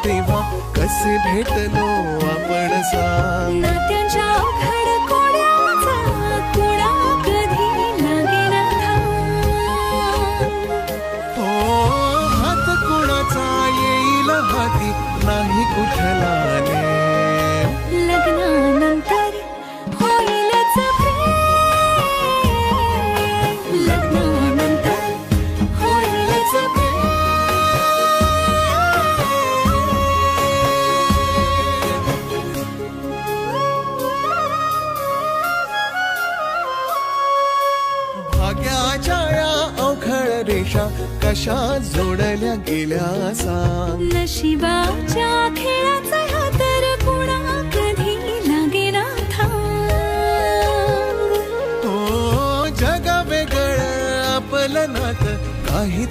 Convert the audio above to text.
तेव्हा कसे भेटलो आपण सांग. नात्यांच्या अवघड कोड्याचा कोडा कधी लागेना थांब. हो हात कोणाचा येईल हाती नाही कुठला नेम. लग्नानंतर होईलच प्रेम. लग्नानंतर होईलच प्रेम. भाग्याच्या या अवघड रेषा कशा जोडल्या गेल्या सांग. नशिबाच्या खेळाचा हा तर कोणा कधी लागेना थांब. हो जग वेगळं आपलं नातं काही